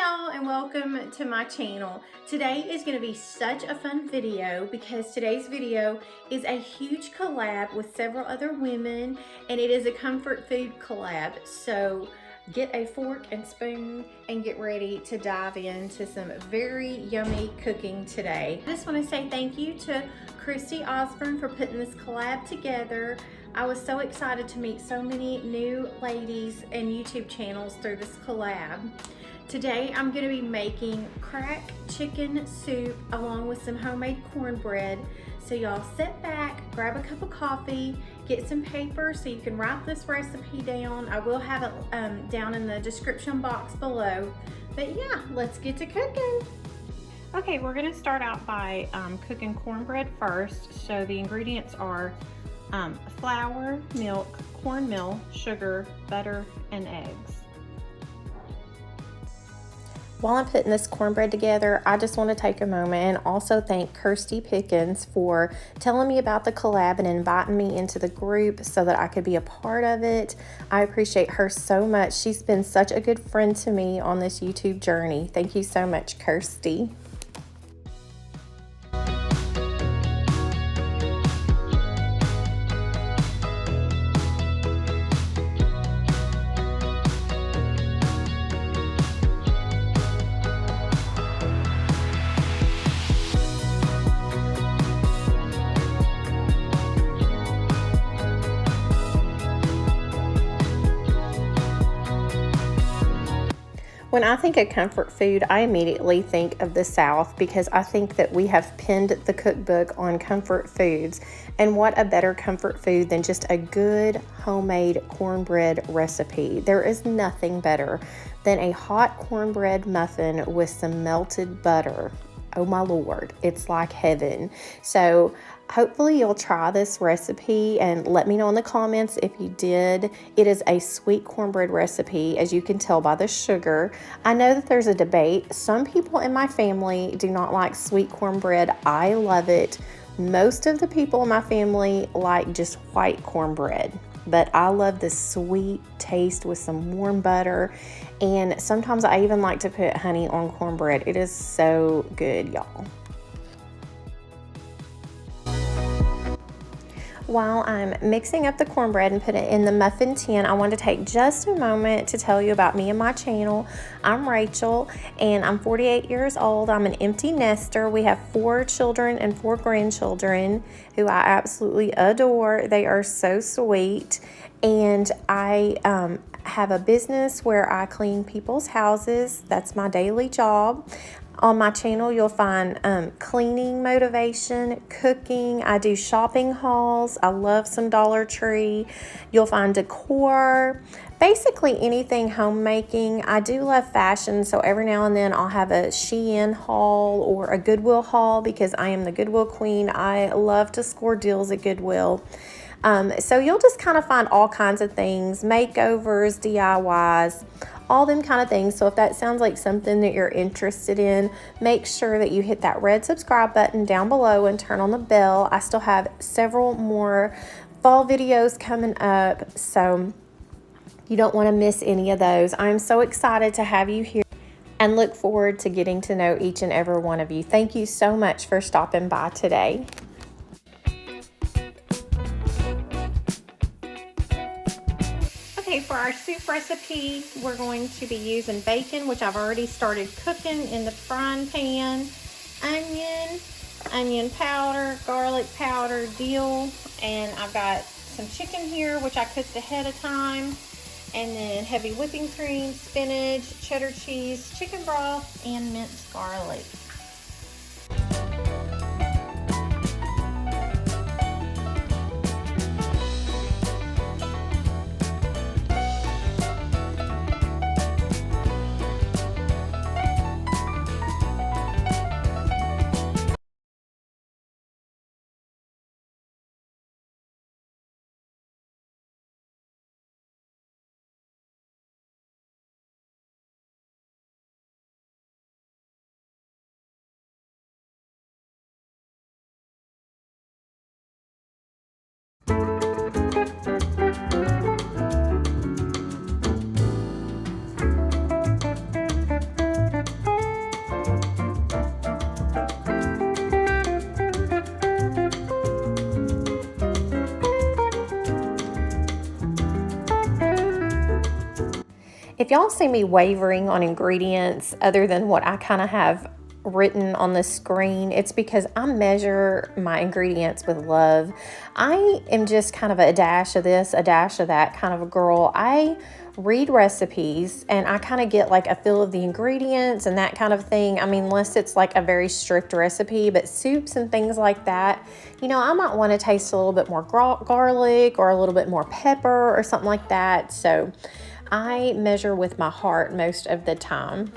y'all, and welcome to my channel. Today is going to be such a fun video because today's video is a huge collab with several other women, and it is a comfort food collab. So get a fork and spoon and get ready to dive into some very yummy cooking today. I just want to say thank you to Christy Osborne for putting this collab together. I was so excited to meet so many new ladies and YouTube channels through this collab. Today I'm going to be making crack chicken soup along with some homemade cornbread. So y'all sit back, grab a cup of coffee, get some paper so you can write this recipe down. I will have it down in the description box below. But yeah, let's get to cooking. Okay, we're going to start out by cooking cornbread first. So the ingredients are flour, milk, cornmeal, sugar, butter, and eggs. While I'm putting this cornbread together, I just want to take a moment and also thank Kirsty Pickens for telling me about the collab and inviting me into the group so that I could be a part of it. I appreciate her so much. She's been such a good friend to me on this YouTube journey. Thank you so much, Kirsty. When I think of comfort food, I immediately think of the South because I think that we have pinned the cookbook on comfort foods. And what a better comfort food than just a good homemade cornbread recipe. There is nothing better than a hot cornbread muffin with some melted butter. Oh my Lord, it's like heaven. So hopefully you'll try this recipe and let me know in the comments if you did. It is a sweet cornbread recipe, as you can tell by the sugar. I know that there's a debate. Some people in my family do not like sweet cornbread. I love it. Most of the people in my family like just white cornbread, but I love the sweet taste with some warm butter. And sometimes I even like to put honey on cornbread. It is so good, y'all. While I'm mixing up the cornbread and put it in the muffin tin, I want to take just a moment to tell you about me and my channel. I'm Rachel and I'm 48 years old. I'm an empty nester. We have 4 children and 4 grandchildren who I absolutely adore. They are so sweet. And I have a business where I clean people's houses. That's my daily job. On my channel, you'll find cleaning motivation, cooking. I do shopping hauls. I love some Dollar Tree. You'll find decor, basically anything homemaking. I do love fashion, so every now and then I'll have a Shein haul or a Goodwill haul because I am the Goodwill queen. I love to score deals at Goodwill. So you'll just kind of find all kinds of things, makeovers, DIYs, all them kind of things. So if that sounds like something that you're interested in, make sure that you hit that red subscribe button down below and turn on the bell. I still have several more fall videos coming up, so you don't want to miss any of those. I'm so excited to have you here and look forward to getting to know each and every one of you. Thank you so much for stopping by today. Okay, for our soup recipe, we're going to be using bacon, which I've already started cooking in the frying pan, onion powder, garlic powder, dill, and I've got some chicken here, which I cooked ahead of time, and then heavy whipping cream, spinach, cheddar cheese, chicken broth, and minced garlic. If y'all see me wavering on ingredients other than what I kind of have written on the screen, it's because I measure my ingredients with love. I am just kind of a dash of this, a dash of that kind of a girl. I read recipes and I kind of get like a feel of the ingredients and that kind of thing. I mean, unless it's like a very strict recipe, but soups and things like that, you know, I might want to taste a little bit more garlic or a little bit more pepper or something like that. So I measure with my heart most of the time.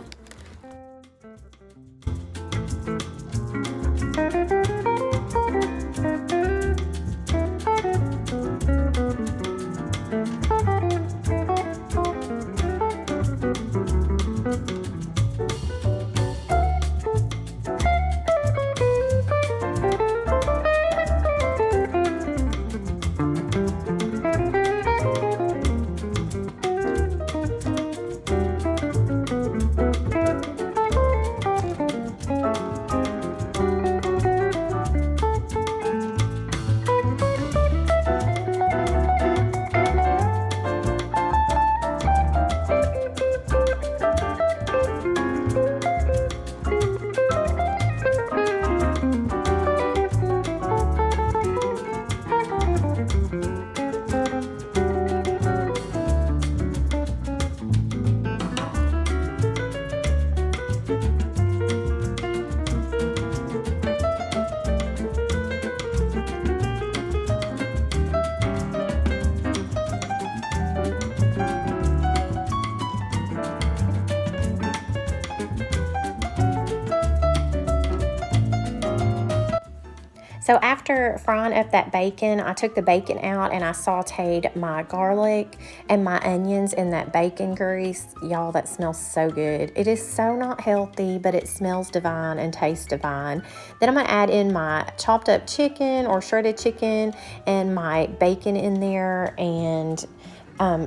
So after frying up that bacon, I took the bacon out and I sauteed my garlic and my onions in that bacon grease. Y'all, that smells so good. It is so not healthy, but it smells divine and tastes divine. Then I'm gonna add in my chopped up chicken or shredded chicken and my bacon in there and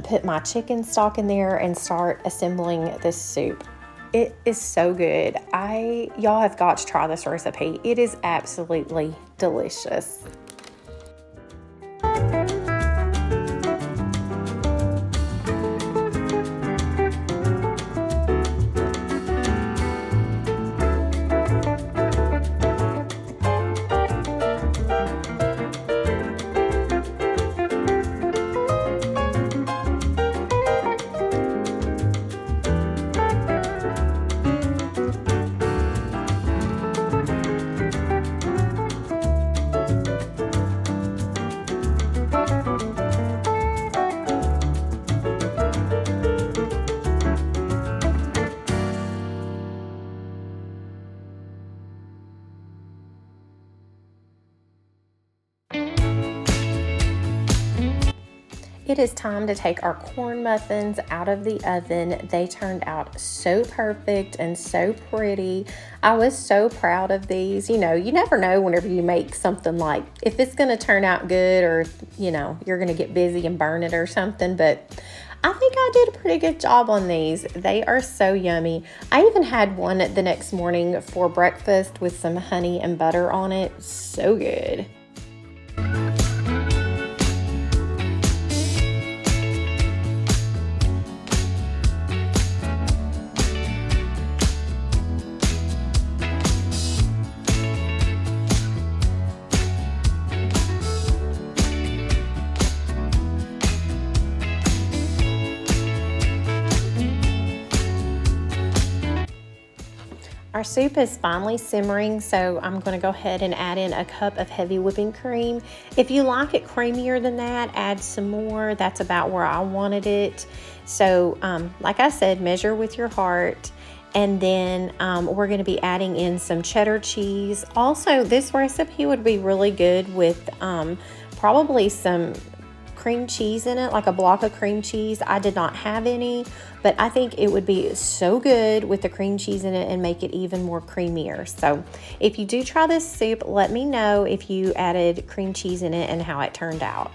put my chicken stock in there and start assembling this soup. It is so good. Y'all have got to try this recipe. It is absolutely delicious. It is time to take our corn muffins out of the oven. They turned out so perfect and so pretty. I was so proud of these. You know, you never know whenever you make something like if it's going to turn out good or, you know, you're going to get busy and burn it or something. But I think I did a pretty good job on these. They are so yummy. I even had one the next morning for breakfast with some honey and butter on it. So good. Our soup is finally simmering, so I'm going to go ahead and add in a cup of heavy whipping cream. If you like it creamier than that, add some more. That's about where I wanted it. So like I said, measure with your heart. And then we're going to be adding in some cheddar cheese. Also, this recipe would be really good with probably some cream cheese in it, like a block of cream cheese. I did not have any, but I think it would be so good with the cream cheese in it and make it even more creamier. So if you do try this soup, let me know if you added cream cheese in it and how it turned out.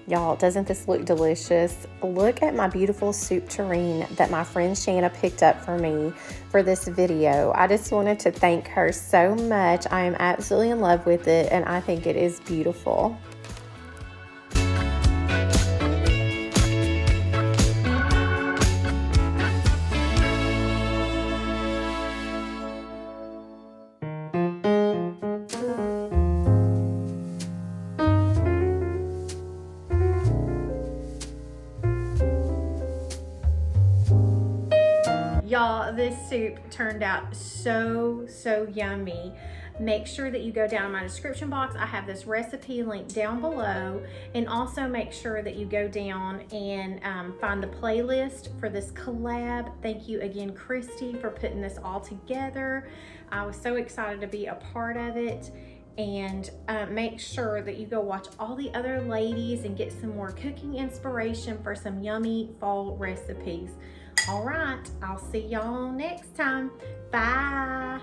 Y'all, doesn't this look delicious? Look at my beautiful soup tureen that my friend Shanna picked up for me for this video. I just wanted to thank her so much. I am absolutely in love with it, and I think it is beautiful. Y'all, this soup turned out so yummy. Make sure that you go down in my description box. I have this recipe linked down below, and also make sure that you go down and find the playlist for this collab. Thank you again, Christy, for putting this all together. I was so excited to be a part of it. And make sure that you go watch all the other ladies and get some more cooking inspiration for some yummy fall recipes. All right, I'll see y'all next time. Bye.